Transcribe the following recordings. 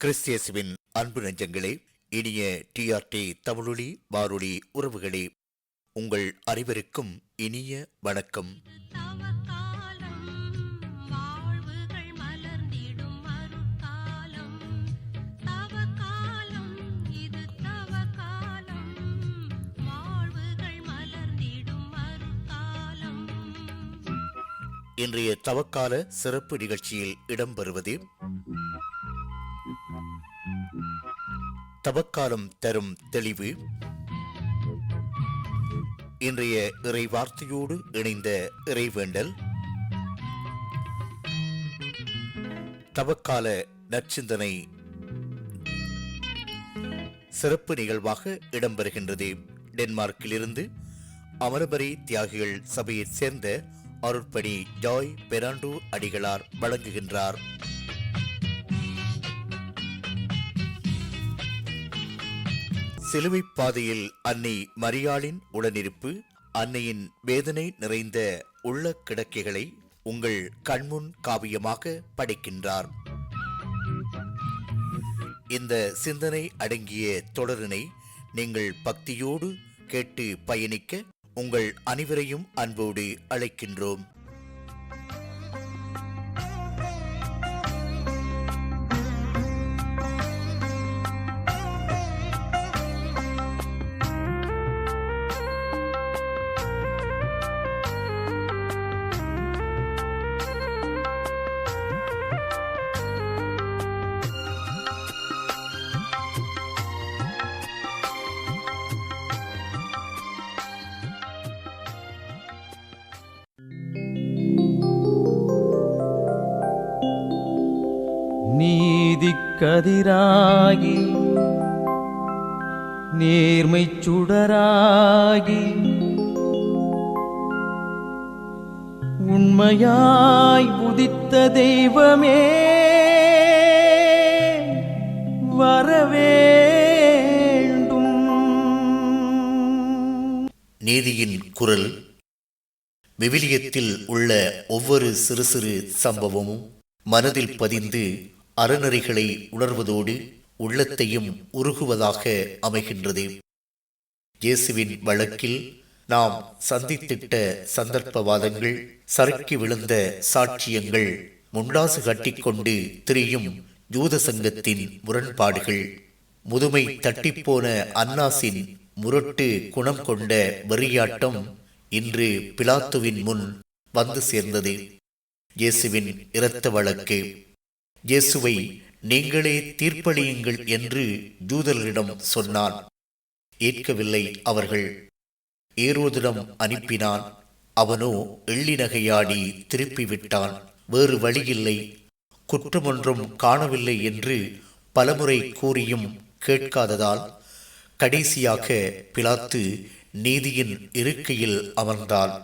கிறிஸ்தியசுவின் அன்பு நெஞ்சங்களே, இனிய டிஆர்டி தமிழொலி வானொலி உறவுகளே, உங்கள் அனைவருக்கும் இனிய வணக்கம். இன்றைய தவக்கால சிறப்பு நிகழ்ச்சியில் இடம்பெறுவது தவக்காலம் தரும் தெளிவு. இன்றைய இறை வார்த்தையோடு இணைந்த இறைவேண்டல், தவக்கால நற்சிந்தனை சிறப்பு நிகழ்வாக இடம்பெறுகின்றது. டென்மார்க்கிலிருந்து அமரபரி தியாகிகள் சபையைச் சேர்ந்த அருட்பணி ஜாய் பெராண்டோ அடிகளார் வழங்குகின்றார். சிலுவை பாதையில் அன்னை மரியாளின் உடனிருப்பு, அன்னையின் வேதனை நிறைந்த உள்ள கிடக்கைகளை உங்கள் கண்முன் காவியமாக படைக்கின்றார். இந்த சிந்தனை அடங்கிய தொடரினை நீங்கள் பக்தியோடு கேட்டு பயணிக்க உங்கள் அனைவரையும் அன்போடு அழைக்கின்றோம். கதிராகி நேர்மை சுடராகி உண்மையாய் உதித்த தெய்வமே வரவேண்டும். நீதியின் குரல். விவிலியத்தில் உள்ள ஒவ்வொரு சிறு சிறு சம்பவமும் மனதில் பதிந்து அறநெறிகளை உணர்வதோடு உள்ளத்தையும் உருகுவதாக அமைகின்றது. இயேசுவின் வழக்கில் நாம் சந்தித்திட்ட சந்தர்ப்பவாதங்கள், சறுக்கி விழுந்த சாட்சியங்கள், முண்டாசு கட்டிக்கொண்டு திரியும் யூத சங்கத்தின் முரண்பாடுகள், முதுமை தட்டிப்போன அன்னாசின் முரட்டு குணம் கொண்ட வெறியாட்டம் இன்று பிலாத்துவின் முன் வந்து சேர்ந்தது. இயேசுவின் இரத்த வழக்கு. இயேசுவை நீங்களே தீர்ப்பளியுங்கள் என்று யூதர்களிடம் சொன்னான். ஏற்கவில்லை அவர்கள். ஏரோதிடம் அனுப்பினான். அவனோ எள்ளி நகையாடி திருப்பிவிட்டான். வேறு வழியில்லை, குற்றமொன்றும் காணவில்லை என்று பலமுறை கூறியும் கேட்காததால் கடைசியாக பிலாத்து நீதியின் இருக்கையில் அமர்ந்தாள்.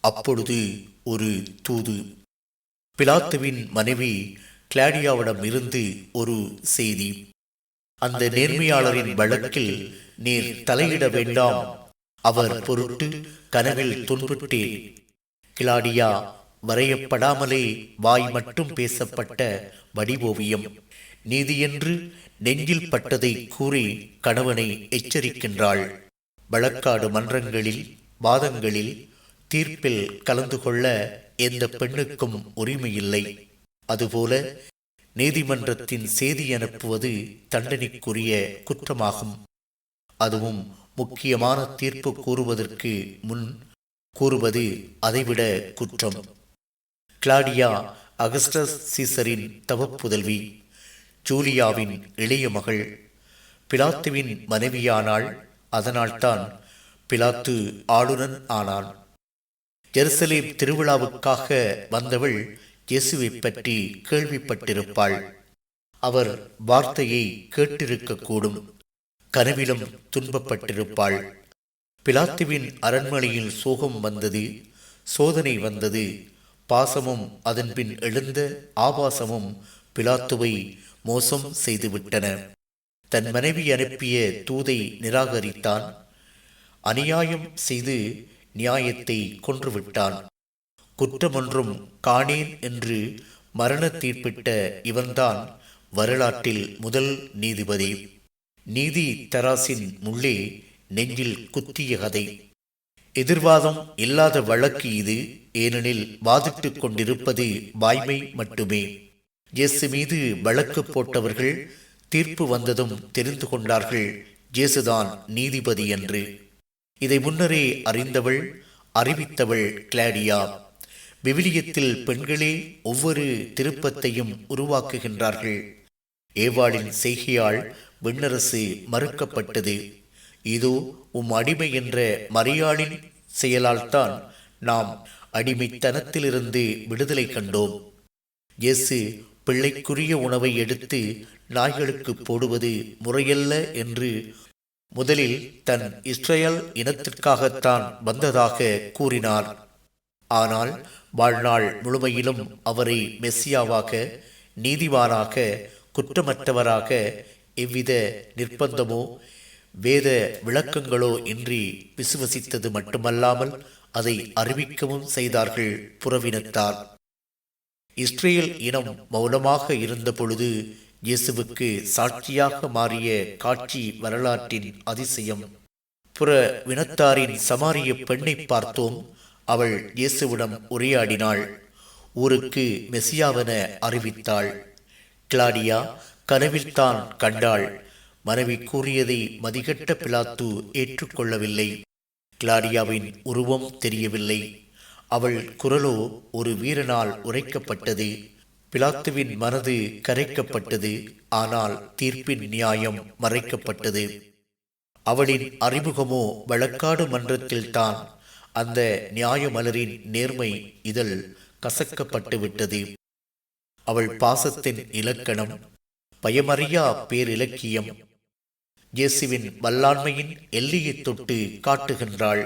அப்பொழுது ஒரு தூது. பிலாத்துவின் மனைவி கிளாடியாவிடம் இருந்து ஒரு செய்தி. அந்த நேர்மையாளரின் வழக்கில் நீர் தலையிட வேண்டாம், அவர் பொருட்டு கனவில் துன்புற்றேன். கிளாடியா வரையப்படாமலே வாய் மட்டும் பேசப்பட்ட வடிவோவியம். நீதியென்று நெஞ்சில் பட்டதை கூறி கணவனை எச்சரிக்கின்றாள். வழக்காடு மன்றங்களில், வாதங்களில், தீர்ப்பில் கலந்து கொள்ள எந்த பெண்ணுக்கும் உரிமையில்லை. அதுபோல நீதிமன்றத்தின் செய்தி அனுப்புவது தண்டனைக்குரிய குற்றமாகும். அதுவும் முக்கியமான தீர்ப்பு கூறுவதற்கு முன் கூறுவது அதைவிட குற்றம். கிளாடியா அகஸ்டஸ் சீசரின் தவப்புதல்வி, ஜூலியாவின் இளைய மகள், பிலாத்துவின் மனைவியானாள். அதனால்தான் பிலாத்து ஆளுநன் ஆனான். ஜெருசலேம் திருவிழாவுக்காக வந்தவள் இயேசுவை பற்றி கேள்விப்பட்டிருப்பாள். அவர் வார்த்தையை கேட்டிருக்கக்கூடும். கனவிலும் துன்பப்பட்டிருப்பாள். பிலாத்துவின் அரண்மனையில் சோகம் வந்தது, சோதனை வந்தது. பாசமும் அதன்பின் எழுந்த ஆபாசமும் பிலாத்துவை மோசம் செய்துவிட்டன. தன் மனைவி அனுப்பிய தூதை நிராகரித்தான். அநியாயம் செய்து நியாயத்தை கொன்றுவிட்டான். குற்றமொன்றும் காணேன் என்று மரண தீர்ப்பிட்ட இவன்தான் வரலாற்றில் முதல் நீதிபதி. நீதி தராசின் முள்ளே நெஞ்சில் குத்திய கதை. எதிர்வாதம் இல்லாத வழக்கு இது. ஏனெனில் வாதிட்டுக் கொண்டிருப்பது வாய்மை மட்டுமே. இயேசு மீது வழக்கு போட்டவர்கள் தீர்ப்பு வந்ததும் தெரிந்து கொண்டார்கள் இயேசுதான் நீதிபதி என்று. இதை முன்னரே அறிந்தவள், அறிவித்தவள் கிளாடியா. விவிலியத்தில் பெண்களே ஒவ்வொரு திருப்பத்தையும் உருவாக்குகின்றார்கள். ஏவாளின் செய்கையால் விண்ணரசு மறுக்கப்பட்டது. இதோ அடிமை என்ற மரியாளின் செயலால்தான் நாம் அடிமைத்தனத்திலிருந்து விடுதலை கண்டோம். இயேசு பிள்ளைக்குரிய உணவை எடுத்து நாய்களுக்கு போடுவது முறையல்ல என்று முதலில் தன் இஸ்ரேல் இனத்திற்காகத்தான் வந்ததாக கூறினார். ஆனால் வாழ்நாள் முழுமையிலும் அவரை மெஸ்ஸியாவாக, நீதிவானாக, குற்றமற்றவராக எவ்வித நிர்பந்தமோ வேத விளக்கங்களோ இன்றி விசுவசித்தது மட்டுமல்லாமல் அதை அறிவிக்கவும் செய்தார்கள் புறவினத்தார். இஸ்ரேல் இனம் மௌனமாக இருந்த பொழுது இயேசுவுக்கு சாட்சியாக மாறிய காட்சி வரலாற்றின் அதிசயம். புறவினத்தாரின் சமாரிய பெண்ணை பார்த்தோம். அவள் இயேசுவிடம் உரையாடினாள். ஊருக்கு மெசியாவென அறிவித்தாள். கிளாடியா கனவில்தான் கண்டாள். மனைவி கூறியதை மதிகட்ட பிலாத்து ஏற்றுக்கொள்ளவில்லை. கிளாடியாவின் உருவம் தெரியவில்லை. அவள் குரலோ ஒரு வீரனால் உரைக்கப்பட்டது. பிலாத்துவின் மனது கரைக்கப்பட்டது. ஆனால் தீர்ப்பின் நியாயம் மறைக்கப்பட்டது. அவளின் அறிமுகமோ வழக்காடு மன்றத்தில்தான். அந்த நியாயமலரின் நேர்மை இதழ் கசக்கப்பட்டு அவள் பாசத்தின் இலக்கணம், பயமறியா பேரிலக்கியம், இயேசுவின் வல்லாண்மையின் எல்லையை தொட்டு காட்டுகின்றாள்.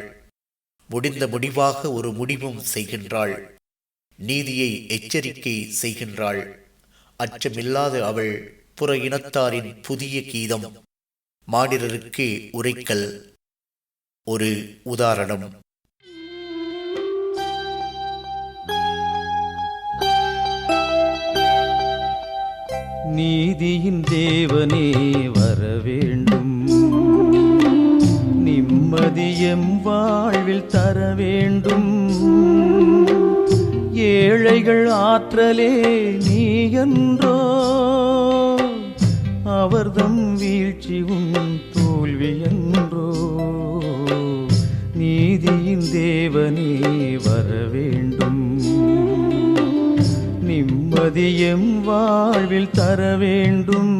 முடிந்த முடிவாக ஒரு முடிவும் செய்கின்றாள். நீதியை எச்சரிக்கை செய்கின்றாள். அச்சமில்லாத அவள் புற இனத்தாரின் புதிய கீதம். மானிடருக்கு உரைக்கல். ஒரு உதாரணம். நீதியின் தேவனே வரவேண்டும், நிம்மதியம் வாழ்வில் தர வேண்டும். ஏழைகள் ஆற்றலே நீ என்றோ, அவர்தம் வீழ்ச்சி உன் தோல்வி என்றோ. நீதியின் தேவனே வரவேண்டும், நிம்மதியம் வாழ்வில் தர வேண்டும்.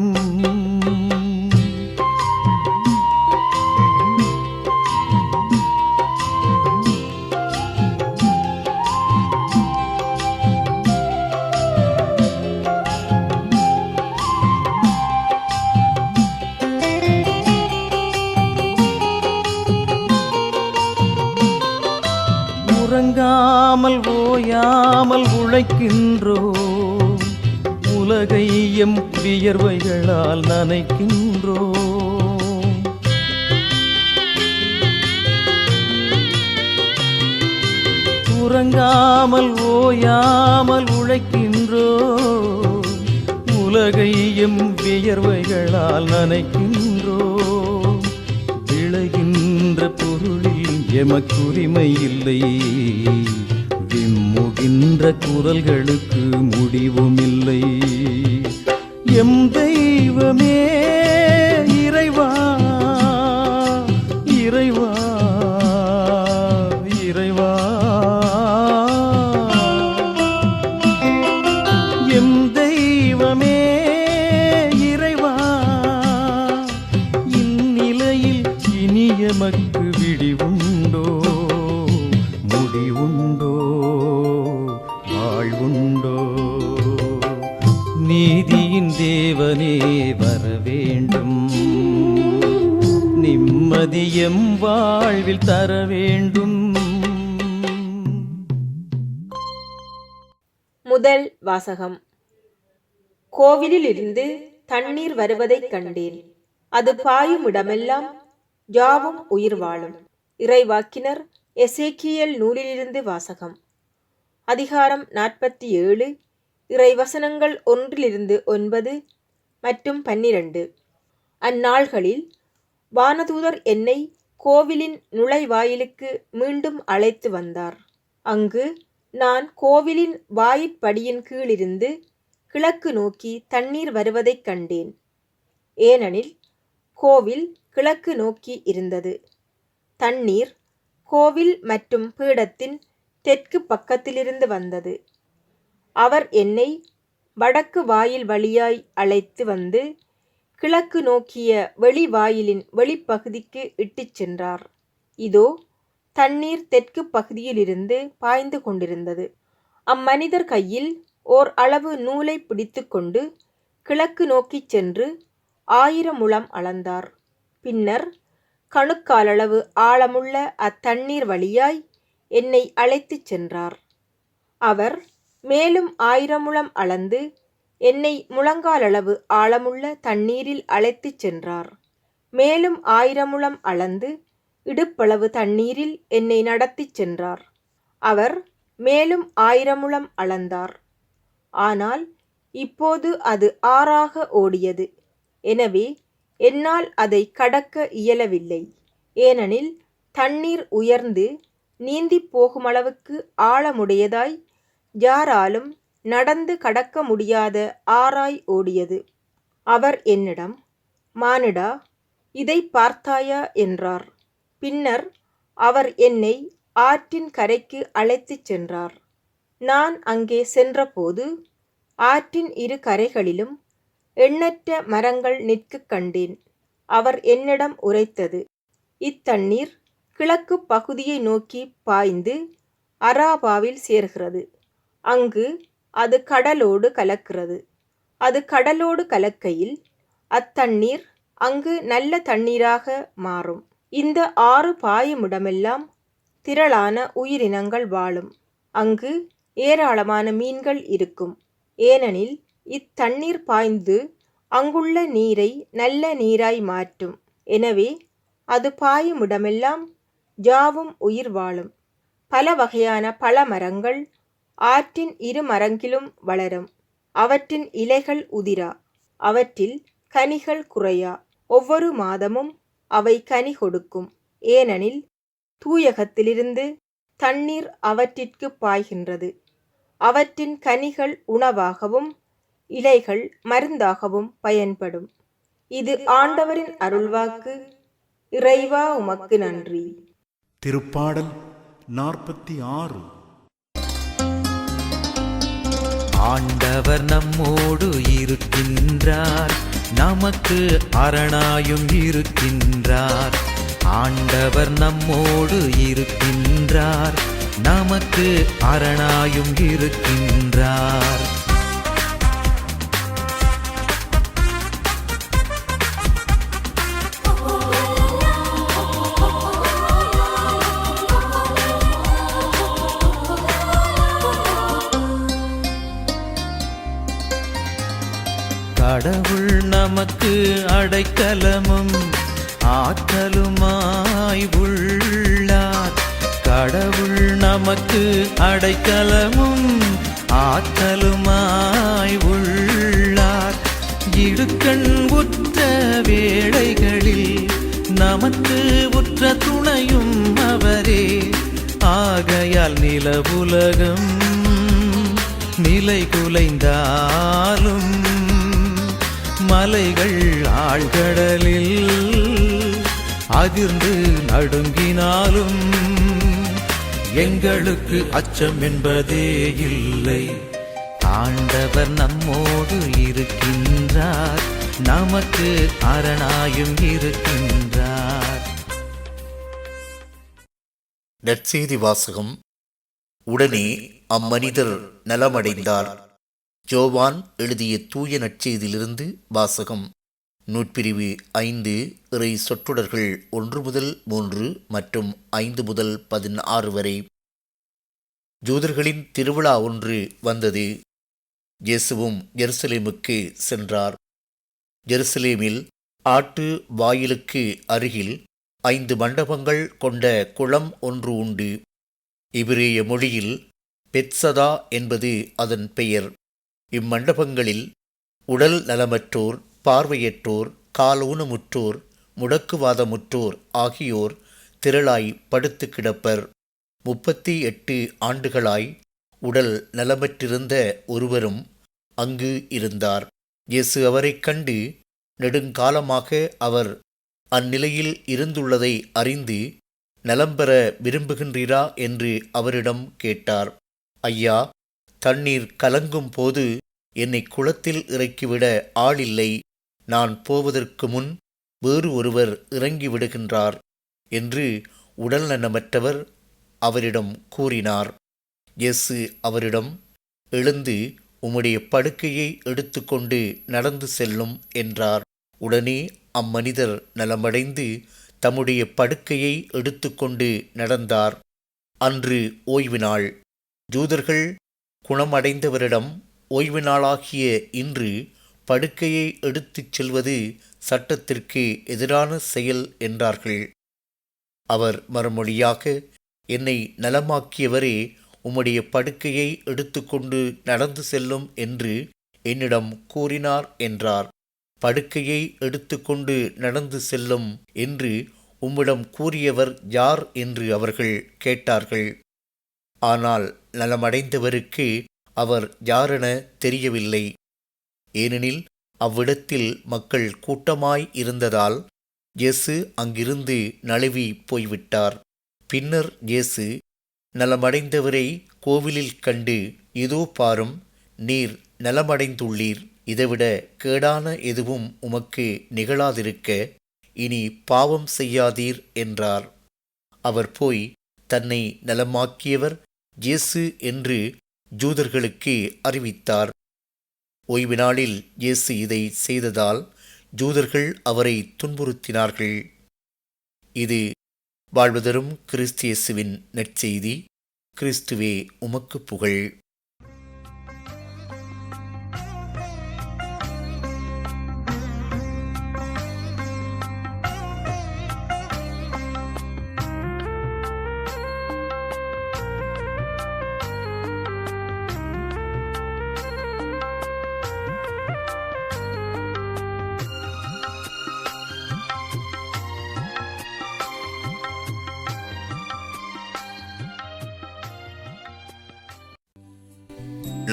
உறங்காமல் ஓயாமல் உழைக்கின்றோ, உலகையும் வியர்வைகளால் நனைக்கின்றோ. உறங்காமல் ஓயாமல் உழைக்கின்றோ, உலகையும் வியர்வைகளால் நனைக்கின்றோ. விளைகின்ற பொருளில் எமக்குரிமை இல்லை, விம்முகின்ற குரல்களுக்கு முடிவும் இல்லை. எம் தெய்வமே இறைவா, இறைவா, இறைவா. எம் தெய்வமே இறைவா, இந்நிலையில் இனி எமக்கு விடிவுண்டோ, முடிவுண்டோ, வாழ்வுண்டோ. நீதியின் தேவனே வரவேண்டும், நிம்மதியம் வாழ்வில் தர வேண்டும். முதல் வாசகம். கோவிலில் இருந்து தண்ணீர் வருவதைக் கண்டேன். அது பாயும் இடமெல்லாம் யாவும் உயிர் வாழும். இறைவாக்கினர் எசேக்கியேல் நூலிலிருந்து வாசகம். அதிகாரம் 47, இறைவசனங்கள் 1-9, மற்றும் 12. அந்நாள்களில் வானதூதர் என்னை கோவிலின் நுழைவாயிலுக்கு மீண்டும் அழைத்து வந்தார். அங்கு நான் கோவிலின் வாயிற்படியின் கீழிருந்து கிழக்கு நோக்கி தண்ணீர் வருவதைக் கண்டேன். ஏனெனில் கோவில் கிழக்கு நோக்கி இருந்தது. தண்ணீர் கோவில் மற்றும் பீடத்தின் தெற்கு பக்கத்திலிருந்து வந்தது. அவர் என்னை வடக்கு வாயில் வழியாய் அழைத்து வந்து கிழக்கு நோக்கிய வெளிவாயிலின் வெளிப்பகுதிக்கு இட்டுச் சென்றார். இதோ தண்ணீர் தெற்கு பகுதியிலிருந்து பாய்ந்து கொண்டிருந்தது. அம்மனிதர் கையில் ஓர் அளவு நூலை பிடித்துக்கொண்டு கிழக்கு நோக்கிச் சென்று 1000 முழம் அளந்தார். பின்னர் கணுக்காலளவு ஆழமுள்ள அத்தண்ணீர் வழியாய் என்னை அழைத்துச் சென்றார். அவர் மேலும் 1000 முழம் அளந்து என்னை முழங்காலளவு ஆழமுள்ள தண்ணீரில் அழைத்துச் சென்றார். மேலும் 1000 முழம் அளந்து இடுப்பளவு தண்ணீரில் என்னை நடத்திச் சென்றார். அவர் மேலும் 1000 முழம் அளந்தார். ஆனால் இப்போது அது ஆறாக ஓடியது. எனவே என்னால் அதை கடக்க இயலவில்லை. ஏனெனில் தண்ணீர் உயர்ந்து நீந்திப் போகுமளவுக்கு ஆழமுடையதாய் யாராலும் நடந்து கடக்க முடியாத ஆறாய் ஓடியது. அவர் என்னிடம், மானிடா, இதை பார்த்தாயா என்றார். பின்னர் அவர் என்னை ஆற்றின் கரைக்கு அழைத்துச் சென்றார். நான் அங்கே சென்றபோது ஆற்றின் இரு கரைகளிலும் எண்ணற்ற மரங்கள் நிற்கக் கண்டேன். அவர் என்னிடம் உரைத்தது, இத்தண்ணீர் கிழக்கு பகுதியை நோக்கி பாய்ந்து அராபாவில் சேர்கிறது. அங்கு அது கடலோடு கலக்கிறது. அது கடலோடு கலக்கையில் அத்தண்ணீர் அங்கு நல்ல தண்ணீராக மாறும். இந்த ஆறு பாயுமிடமெல்லாம் திரளான உயிரினங்கள் வாழும். அங்கு ஏராளமான மீன்கள் இருக்கும். ஏனெனில் இத்தண்ணீர் பாய்ந்து அங்குள்ள நீரை நல்ல நீராய் மாற்றும். எனவே அது பாயுமிடமெல்லாம் யாவும் உயிர் வாழும். பல வகையான பழமரங்கள் ஆற்றின் இரு மரங்கிலும் வளரும். அவற்றின் இலைகள் உதிரா, அவற்றில் கனிகள் குறையா. ஒவ்வொரு மாதமும் அவை கனி கொடுக்கும். ஏனெனில் தூயகத்திலிருந்து தண்ணீர் அவற்றிற்கு பாய்கின்றது. அவற்றின் கனிகள் உணவாகவும் இலைகள் மருந்தாகவும் பயன்படும். இது ஆண்டவரின் அருள்வாக்கு. இறைவா, உமக்கு நன்றி. திருப்பாடல் 46. ஆண்டவர் நம்மோடு இருக்கின்றார், நமக்கு அரணாயும் இருக்கின்றார். ஆண்டவர் நம்மோடு இருக்கின்றார், நமக்கு அரணாயும் இருக்கின்றார். கடவுள் நமக்கு அடைக்கலமும் ஆற்றலுமாய் உள்ளார். கடவுள் நமக்கு அடைக்கலமும் ஆற்றலுமாய் உள்ளார். இடுக்கண் உற்ற வேளைகளில் நமக்கு உற்ற துணையும் அவரே. ஆகையால் நிலவுலகம் நிலை குலைந்தாலும் மலைகள் ஆழ்கடலில் அதிர்ந்து நடுங்கினாலும் எங்களுக்கு அச்சம் என்பதே இல்லை. ஆண்டவர் நம்மோடு இருக்கின்றார், நமக்கு அரணாயும் இருக்கின்றார். நற்செய்தி வாசகம். உடனே அம்மனிதர் நலமடைந்தார். யோவான் எழுதிய தூய நற்செய்தியிலிருந்து வாசகம். நூற்பிரிவு 5, இறை சொற்றொடர்கள் 1 முதல் 3 மற்றும் 5 முதல் 16 வரை. யூதர்களின் திருவிழா ஒன்று வந்தது. இயேசுவும் எருசலேமுக்கு சென்றார். எருசலேமில் ஆட்டு வாயிலுக்கு அருகில் 5 மண்டபங்கள் கொண்ட குளம் ஒன்று உண்டு. எபிரேய மொழியில் பெத்சதா என்பது அதன் பெயர். இம்மண்டபங்களில் உடல் நலமற்றோர், பார்வையற்றோர், காலூனமுற்றோர், முடக்குவாதமுற்றோர் ஆகியோர் திரளாய் படுத்து கிடப்பர். 38 ஆண்டுகளாய் உடல் நலமற்றிருந்த ஒருவரும் அங்கு இருந்தார். இயேசு அவரைக் கண்டு நெடுங்காலமாக அவர் அந்நிலையில் இருந்துள்ளதை அறிந்து, நலம் பெற விரும்புகின்றீரா என்று அவரிடம் கேட்டார். ஐயா, தண்ணீர் கலங்கும் போது என்னை குளத்தில் இறக்கிவிட ஆளில்லை. நான் போவதற்கு முன் வேறு ஒருவர் இறங்கிவிடுகின்றார் என்று உடல் நலமற்றவர் அவரிடம் கூறினார். இயேசு அவரிடம், எழுந்து உம்முடைய படுக்கையை எடுத்துக்கொண்டு நடந்து செல்லும் என்றார். உடனே அம்மனிதர் நலமடைந்து தம்முடைய படுக்கையை எடுத்துக்கொண்டு நடந்தார். அன்று ஓய்வு நாள். யூதர்கள் குணமடைந்தவரிடம், ஓய்வு நாளாகிய இன்று படுக்கையை எடுத்துச் செல்வது சட்டத்திற்கு எதிரான செயல் என்றார்கள். அவர் மறுமொழியாக, என்னை நலமாக்கியவரே உம்முடைய படுக்கையை எடுத்துக்கொண்டு நடந்து செல்லும் என்று என்னிடம் கூறினார் என்றார். படுக்கையை எடுத்துக்கொண்டு நடந்து செல்லும் என்று உம்மிடம் கூறியவர் யார் என்று அவர்கள் கேட்டார்கள். ஆனால் நலமடைந்தவருக்கு அவர் யாரென தெரியவில்லை. ஏனெனில் அவ்விடத்தில் மக்கள் கூட்டமாய் இருந்ததால் இயேசு அங்கிருந்து நழுவி போய்விட்டார். பின்னர் இயேசு நலமடைந்தவரை கோவிலில் கண்டு, இதோ பாரும், நீர் நலமடைந்துள்ளீர். இதைவிட கேடான எதுவும் உமக்கு நிகழாதிருக்க இனி பாவம் செய்யாதீர் என்றார். அவர் போய் தன்னை நலமாக்கியவர் இயேசு என்று யூதர்களுக்கு அறிவித்தார். ஓய்வு நாளில் இயேசு இதை செய்ததால் யூதர்கள் அவரை துன்புறுத்தினார்கள். இது வாழ்வுதரும் கிறிஸ்து இயேசுவின் நற்செய்தி. கிறிஸ்துவே உமக்கு புகழ்.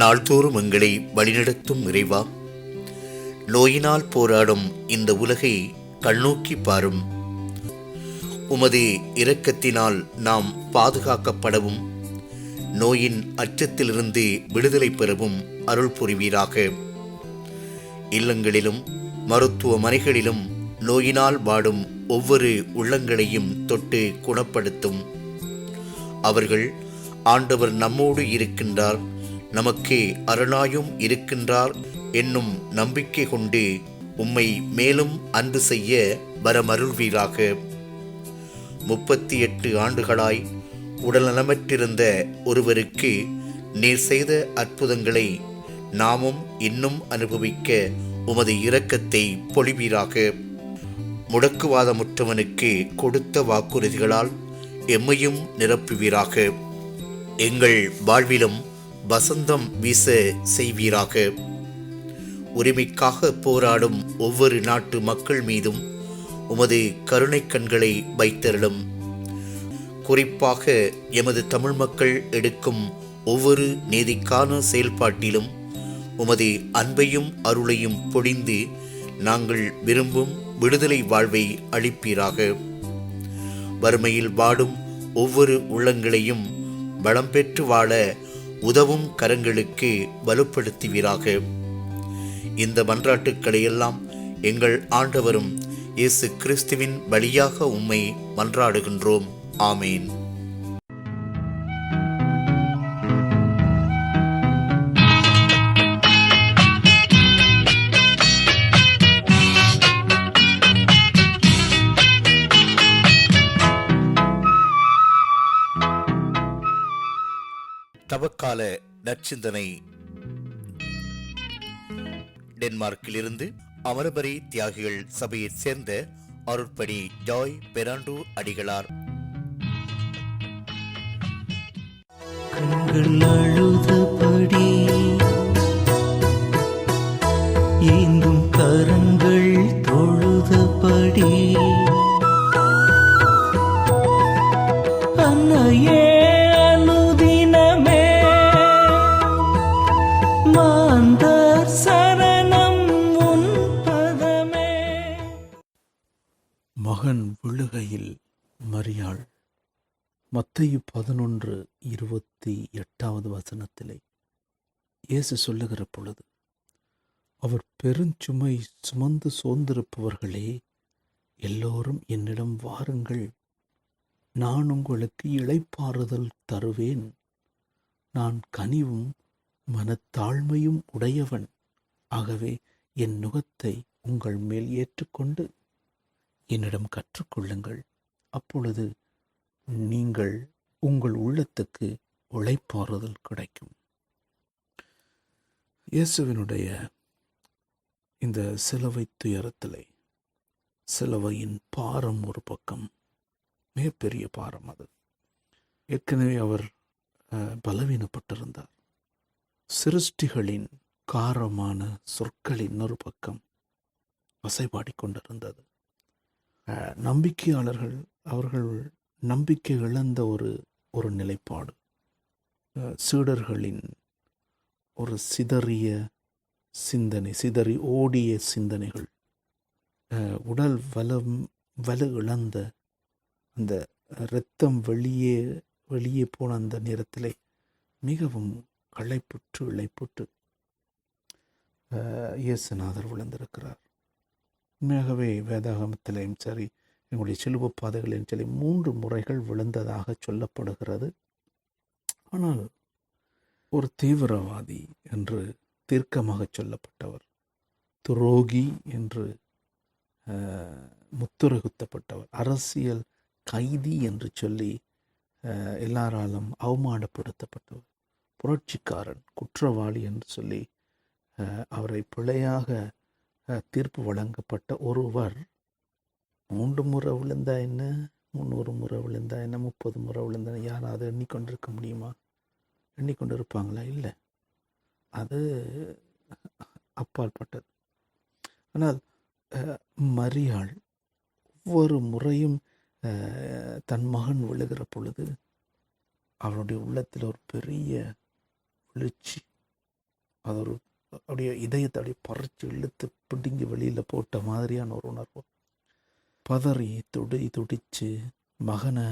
நாள்தோறும் எங்களை வழிநடத்தும் இறைவா, நோயினால் போராடும் இந்த உலகை கண்ணோக்கி பாரும். உமது இரக்கத்தினால் நாம் பாதுகாக்கப்படவும் நோயின் அச்சத்திலிருந்து விடுதலை பெறவும் அருள் புரிவீராக. இல்லங்களிலும் மருத்துவமனைகளிலும் நோயினால் வாடும் ஒவ்வொரு உள்ளங்களையும் தொட்டு குணப்படுத்தும். அவர்கள், ஆண்டவர் நம்மோடு இருக்கின்றார், நமக்கு அருளாயும் இருக்கின்றார் என்னும் நம்பிக்கை கொண்டு உம்மை மேலும் அன்பு செய்ய வரமருள்வீராக. 38 ஆண்டுகளாய் உடல்நலமற்றிருந்த ஒருவருக்கு நீர் செய்த அற்புதங்களை நாமும் இன்னும் அனுபவிக்க உமது இரக்கத்தை பொழிவீராக. முடக்குவாதமுற்றவனுக்கு கொடுத்த வாக்குறுதிகளால் எம்மையும் நிரப்புவீராக. எங்கள் வாழ்விலும் வசந்தம் வீச செய்வீராக. உரிமைக்காக போராடும் ஒவ்வொரு நாட்டு மக்கள் மீதும் உமது கருணை கண்களை வைத்தருளும். குறிப்பாக எமது தமிழ் மக்கள் எடுக்கும் ஒவ்வொரு நீதிக்கான செயல்பாட்டிலும் உமது அன்பையும் அருளையும் பொழிந்து நாங்கள் விரும்பும் விடுதலை வாழ்வை அளிப்பீராக. வறுமையில் வாடும் ஒவ்வொரு உள்ளங்களையும் வளம் பெற்று வாழ உதவும் கரங்களுக்கு வலுப்படுத்துவீராக. இந்த மன்றாட்டுக்களையெல்லாம் எங்கள் ஆண்டவரும் இயேசு கிறிஸ்துவின் வழியாக உம்மை மன்றாடுகின்றோம். ஆமேன். தவக்கால நற்சிந்தனை. டென்மார்க்கிலிருந்து அமரபரி தியாகிகள் சபையைச் சேர்ந்த அருட்பணி ஜாய் பெராண்டோ அடிகளார். கண்கள் அழுதபடி ஏந்தும் கரங்கள் மத்தேயு 11:28 இயேசு சொல்லுகிற பொழுது, அவர் பெருஞ்சுமை சுமந்து சோர்ந்திருப்பவர்களே, எல்லோரும் என்னிடம் வாருங்கள், நான் உங்களுக்கு இளைப்பாறுதல் தருவேன். நான் கனிவும் மனத்தாழ்மையும் உடையவன். ஆகவே என் நுகத்தை உங்கள் மேல் ஏற்றுக்கொண்டு என்னிடம் கற்றுக்கொள்ளுங்கள். அப்பொழுது நீங்கள் உங்கள் உள்ளத்துக்கு இளைப்பாறுதல் கிடைக்கும். இயேசுவினுடைய இந்த சிலுவை துயரத்திலே சிலுவையின் பாரம் ஒரு பக்கம், மிகப்பெரிய பாரம் அது. ஏற்கனவே அவர் பலவீனப்பட்டிருந்தார். சிருஷ்டிகளின் காரமான சொற்களின் ஒரு பக்கம் வசைபாடி கொண்டிருந்தது. நம்பிக்கையாளர்கள் அவர்கள் நம்பிக்கை இழந்த ஒரு நிலைப்பாடு, சீடர்களின் ஒரு சிதறிய சிந்தனை, சிதறி ஓடிய சிந்தனைகள், உடல் வலு இழந்த அந்த இரத்தம் வெளியே போன அந்த நேரத்திலே மிகவும் இழைப்புற்று இயேசுநாதர் விழுந்திருக்கிறார். உண்மையாகவே வேதாகமத்திலையும் சரி, எங்களுடைய சிலுவை பாதைகளையும் சரி 3 முறைகள் விழுந்ததாக சொல்லப்படுகிறது. ஆனால் ஒரு தீவிரவாதி என்று தீர்க்கமாக சொல்லப்பட்டவர், துரோகி என்று முத்திரை அரசியல் கைதி என்று சொல்லி எல்லாராலும் அவமானப்படுத்தப்பட்டவர், புரட்சிக்காரன், குற்றவாளி என்று சொல்லி அவரை பிழையாக தீர்ப்பு வழங்கப்பட்ட ஒருவர் 3 முறை விழுந்தா என்ன, 300 முறை விழுந்தா என்ன, 30 முறை விழுந்தா யாராவது எண்ணிக்கொண்டிருக்க முடியுமா? எண்ணிக்கொண்டிருப்பாங்களா? இல்லை, அது அப்பாற்பட்டது. ஆனால் மரியாள் ஒவ்வொரு முறையும் தன் மகன் விழுகிற பொழுது அவனுடைய உள்ளத்தில் ஒரு பெரிய எழுச்சி, அது ஒரு அப்படியே இதயத்தை அப்படியே பறித்து இழுத்து பிடுங்கி வெளியில் போட்ட மாதிரியான ஒரு உணர்வு. பதறி துடிச்சு மகனை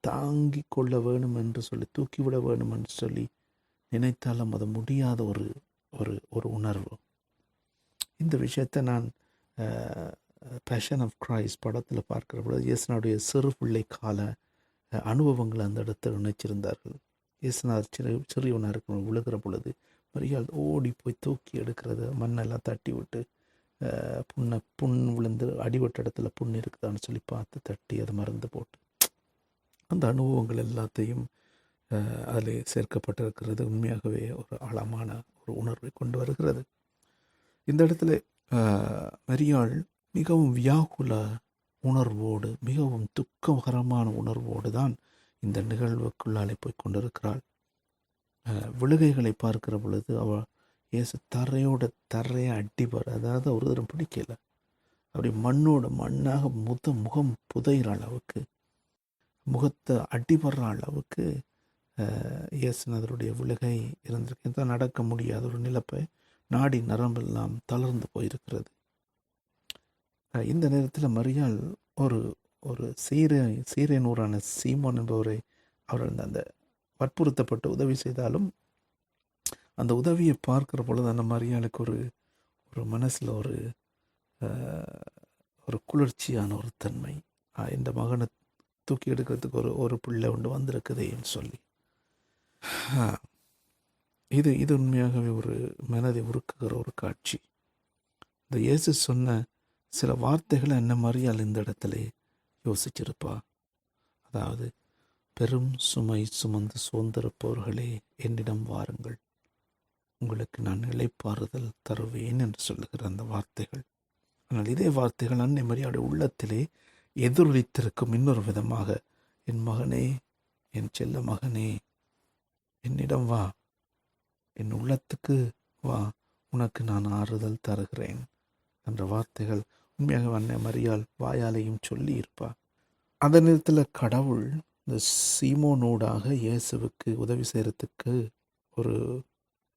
தாங்கி கொள்ள வேணும் என்று சொல்லி, தூக்கிவிட வேணும் என்று சொல்லி நினைத்தாலும் அது முடியாத ஒரு உணர்வு. இந்த விஷயத்தை நான் பேஷன் ஆஃப் கிரைஸ்ட் படத்தில் பார்க்கிற பொழுது இயேசுனுடைய சிறு பிள்ளை கால அனுபவங்களை அந்த இடத்துல நினைச்சிருந்தார்கள். இயேசுநாதர் சிறியவனாக இருக்கிற விழுகிற பொழுது மரியாள் ஓடி போய் தூக்கி எடுக்கிறது, மண்ணெல்லாம் தட்டி விட்டு புண் விழுந்து அடிவட்ட இடத்துல புண் இருக்குதான்னு சொல்லி பார்த்து தட்டி அதை மருந்து போட்டு, அந்த அனுபவங்கள் எல்லாத்தையும் அதில் சேர்க்கப்பட்டிருக்கிறது. உண்மையாகவே ஒரு ஆழமான ஒரு உணர்வை கொண்டு வருகிறது. இந்த இடத்துல மரியாள் மிகவும் வியாகுல உணர்வோடு, மிகவும் துக்ககரமான உணர்வோடு தான் இந்த நிகழ்வுக்குள்ளாலே போய் கொண்டிருக்கிறாள். விழுகைகளை பார்க்கிற பொழுது அவள் இயேசு தரையை அடிபடுற, அதாவது ஒரு தரம் பிடிக்கல, அப்படி மண்ணாக முகம் புதைகிற அளவுக்கு, முகத்தை அடிபடுற அளவுக்கு இயேசுநாதருடைய விழுகை இருந்திருக்கு. தான் நடக்க முடியாத ஒரு நிலப்பை, நாடி நரம்பெல்லாம் தளர்ந்து போயிருக்கிறது. இந்த நேரத்தில் மரியாள் ஒரு சீரேனூரான சீமோன் என்பவரை அவர் அந்த வற்புறுத்தப்பட்டு உதவி செய்தாலும் அந்த உதவியை பார்க்கிற பொழுது அந்த மரியாளுக்கு ஒரு மனசில் ஒரு குளிர்ச்சியான ஒரு தன்மை, இந்த மகனை தூக்கி எடுக்கிறதுக்கு ஒரு பிள்ளை ஒன்று வந்திருக்குதேன்னு சொல்லி, இது உண்மையாகவே ஒரு மனதை உருக்குகிற ஒரு காட்சி. இந்த இயேசு சொன்ன சில வார்த்தைகளை என்ன மரியாள் இந்த இடத்துல யோசிச்சிருப்பா. அதாவது, பெரும் சுமை சுமந்து சோர்ந்திருப்பவர்களே என்னிடம் வாருங்கள், உங்களுக்கு நான் இளைப்பாறுதல் தருவேன் என்று சொல்லுகிற அந்த வார்த்தைகள். ஆனால் இதே வார்த்தைகள் அன்னை மரியாளுடைய உள்ளத்திலே எதிரொலித்திருக்கும் இன்னொரு விதமாக, என் மகனே, என் செல்ல மகனே, என்னிடம் வா, என் உள்ளத்துக்கு வா, உனக்கு நான் ஆறுதல் தருகிறேன் என்ற வார்த்தைகள் உண்மையாக அன்னை மரியாள் வாயாலையும் சொல்லி இருப்பா. அந்த நேரத்தில் கடவுள் இந்த சீமோனூடாக இயேசுவுக்கு உதவி செய்கிறதுக்கு ஒரு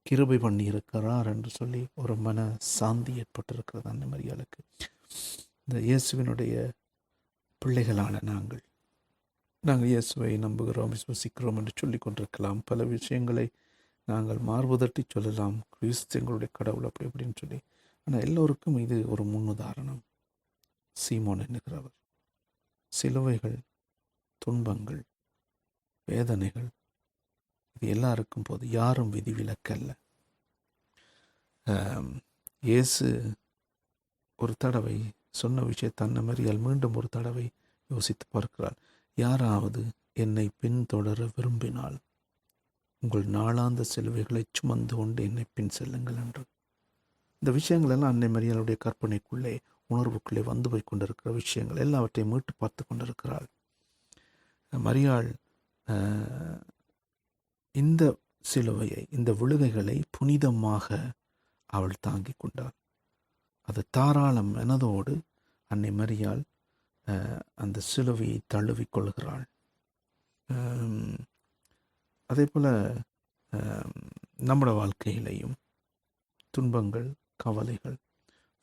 கிருபை பண்ணி இருக்கிறார் என்று சொல்லி ஒரு மன சாந்தி ஏற்பட்டிருக்கிறது அன்னை மரியாளுக்கு. இந்த இயேசுவினுடைய பிள்ளைகளான நாங்கள் நாங்கள் இயேசுவை நம்புகிறோம், விசுவசிக்கிறோம் என்று சொல்லிக் கொண்டிருக்கலாம். பல விஷயங்களை நாங்கள் மார்புதட்டி சொல்லலாம், கிறிஸ்து எங்களுடைய கடவுள் அப்படி இப்படின்னு சொல்லி. ஆனால் எல்லோருக்கும் இது ஒரு முன்னுதாரணம். சீமோன் என்கிறவர் சிலுவைகள், துன்பங்கள், வேதனைகள் இது எல்லாருக்கும் போது யாரும் விதிவிலக்கல்ல. இயேசு ஒரு தடவை சொன்ன விஷயத்தை அன்னை மரியாள் மீண்டும் ஒரு தடவை யோசித்து பார்க்கிறாள். யாராவது என்னை பின்தொடர விரும்பினால் உங்கள் நாளாந்த சிலுவைகளை சுமந்து கொண்டு என்னை பின் செல்லுங்கள் என்று. இந்த விஷயங்கள் எல்லாம் அன்னை மரியாளுடைய கற்பனைக்குள்ளே, உணர்வுக்குள்ளே வந்து போய் கொண்டிருக்கிற விஷயங்கள் எல்லாவற்றையும் மீட்டு பார்த்து கொண்டிருக்கிறாள். மரியாள் இந்த சிலுவையை, இந்த விழுகைகளை புனிதமாக அவள் தாங்கி கொண்டாள். அது தாராளம் மனதோடு அன்னை மரியாள் அந்த சிலுவையை தழுவிக் கொள்கிறாள். அதே போல் நம்முடைய வாழ்க்கையிலையும் துன்பங்கள், கவலைகள்,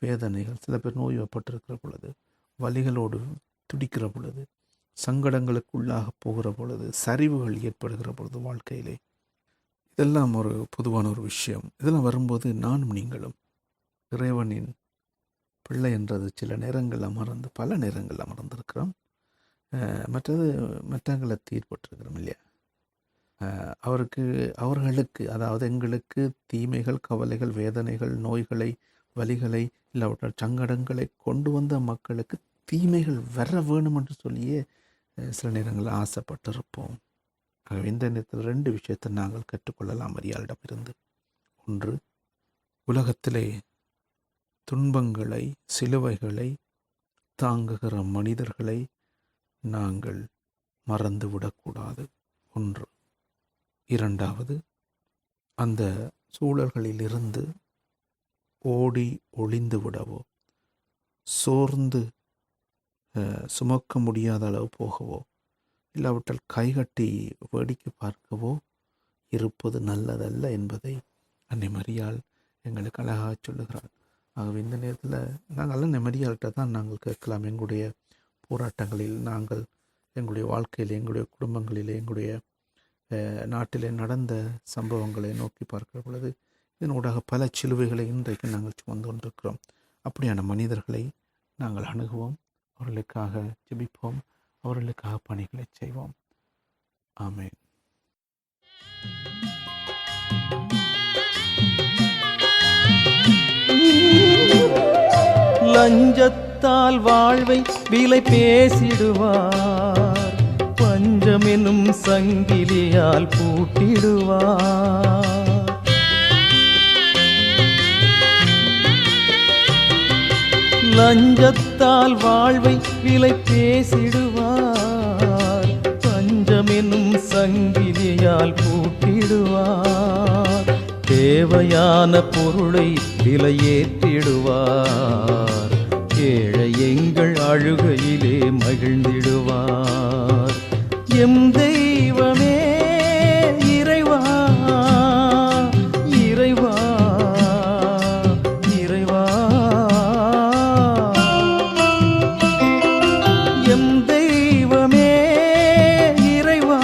வேதனைகள், சில பேர் நோய்வப்பட்டிருக்கிற பொழுது, வலிகளோடு துடிக்கிற பொழுது, சங்கடங்களுக்கு உள்ளாக போகிற பொழுது, சரிவுகள் ஏற்படுகிற பொழுது வாழ்க்கையிலே, இதெல்லாம் ஒரு பொதுவான ஒரு விஷயம். இதெல்லாம் வரும்போது நானும் நீங்களும் இறைவனின் பிள்ளை என்றது சில நேரங்களில் மறந்து, பல நேரங்களில் மறந்துருக்கிறோம். மற்றது மற்றங்களை தீர்ப்பட்டிருக்கிறோம் இல்லையா? அவர்களுக்கு, அதாவது எங்களுக்கு தீமைகள், கவலைகள், வேதனைகள், நோய்களை, வலிகளை, இல்லாவிட்டால் சங்கடங்களை கொண்டு வந்த மக்களுக்கு தீமைகள் வர வேணும் என்று சொல்லியே சில நேரங்களில் ஆசைப்பட்டிருப்போம். ஆகவே இந்த நேரத்தில் 2 விஷயத்தை நாங்கள் கற்றுக்கொள்ளலாம் மரியாளிடமிருந்து. ஒன்று, உலகத்திலே துன்பங்களை, சிலுவைகளை தாங்குகிற மனிதர்களை நாங்கள் மறந்துவிடக்கூடாது. ஒன்று. இரண்டாவது, அந்த சூழல்களிலிருந்து ஓடி ஒளிந்து விடவோ, சோர்ந்து சுமக்க முடியாத அளவு போகவோ, இல்லாவிட்டால் கைகட்டி வேடிக்கை பார்க்கவோ இருப்பது நல்லதல்ல என்பதை அன்னை மரியாள் எங்களுக்கு அழகாக சொல்லுகிறாள். ஆகவே இந்த நேரத்தில் நாங்கள் அன்னை மரியாள்கிட்ட தான் நாங்கள் கேட்கலாம். எங்களுடைய போராட்டங்களில், நாங்கள் எங்களுடைய வாழ்க்கையில், எங்களுடைய குடும்பங்களில், எங்களுடைய நாட்டிலே நடந்த சம்பவங்களை நோக்கி பார்க்கிற பொழுது இதனூடாக பல சிலுவைகளை இன்றைக்கு நாங்கள் சுமந்து கொண்டிருக்கிறோம். அப்படியான மனிதர்களை நாங்கள் அணுகுவோம், அவர்களுக்காக ஜெபிப்போம், அவர்களுக்காக பணிகளை செய்வோம். ஆமென். லஞ்சத்தால் வாழ்வை விலை பேசிடுவார், பஞ்சம் என்னும் சங்கிலியால் பூட்டிடுவார். லஞ்சத்தால் வாழ்வை விலை பேசிடுவார், பஞ்சம் என்னும் சங்கிலியால் பூட்டிடுவார். தேவையான பொருளை விலையேற்றிடுவார், ஏழை எங்கள் அழுகையிலே மகிழ்ந்திடுவார். எம் தெய்வமே இறைவா, இறைவா, இறைவா. எம் தெய்வமே இறைவா,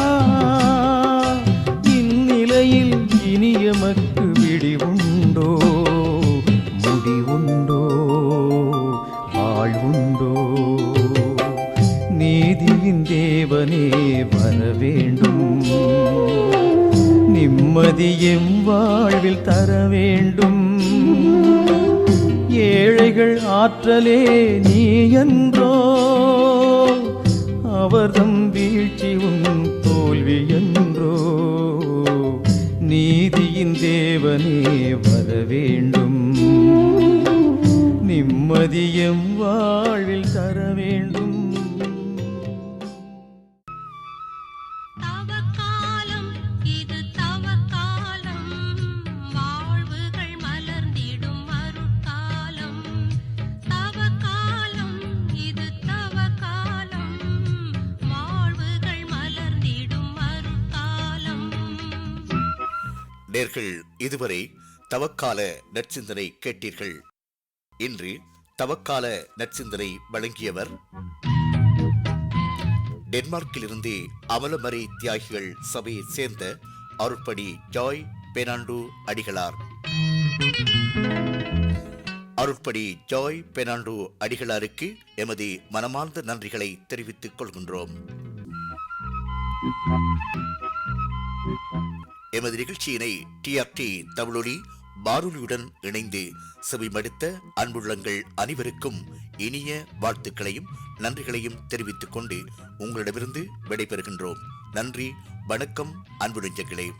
இந்நிலையில் இனி எமக்கு விடிவுண்டோ, முடிவுண்டோ, வாழ்வுண்டோ. நீதியின் தேவனே வர வேண்டும், நிம்மதியும் வாழ்வில் தர வேண்டும். ஏழைகள் ஆற்றலே நீ என்றோ, அவர்தம் வீழ்ச்சி உன் தோல்வி என்றோ. நீதியின் தேவனே வர வேண்டும், நிம்மதியும் வாழ்வில் தர வேண்டும். தவக்காலம் இது தவக்காலம், வாழ்வுகள் மலர்ந்திடும் அருட்காலம். தவக்காலம் இது தவக்காலம், வாழ்வுகள் மலர்ந்திடும் அருட்காலம். நேர்கள் இதுவரை தவக்கால நற்சிந்தனை கேட்டீர்கள். இன்று தவக்கால நற்சிந்தனை வழங்கியவர் டென்மார்க்கிலிருந்து அமலமறை தியாகிகள் சபையைச் சேர்ந்த அருட்பணி ஜாய் பெர்னாண்டோ அடிகளார். அருட்பணி ஜாய் பெர்னாண்டோ அடிகளாருக்கு எமது மனமார்ந்த நன்றிகளை தெரிவித்துக் கொள்கின்றோம். எமது நிகழ்ச்சியினை டிஆர்டி தமிழொலி வானொலியுடன் இணைந்து செவிமடுத்த அன்புள்ளங்கள் அனைவருக்கும் இனிய வாழ்த்துக்களையும் நன்றிகளையும் தெரிவித்துக் கொண்டு உங்களிடமிருந்து விடைபெறுகின்றோம். நன்றி, வணக்கம் அன்பு நெஞ்சங்களே.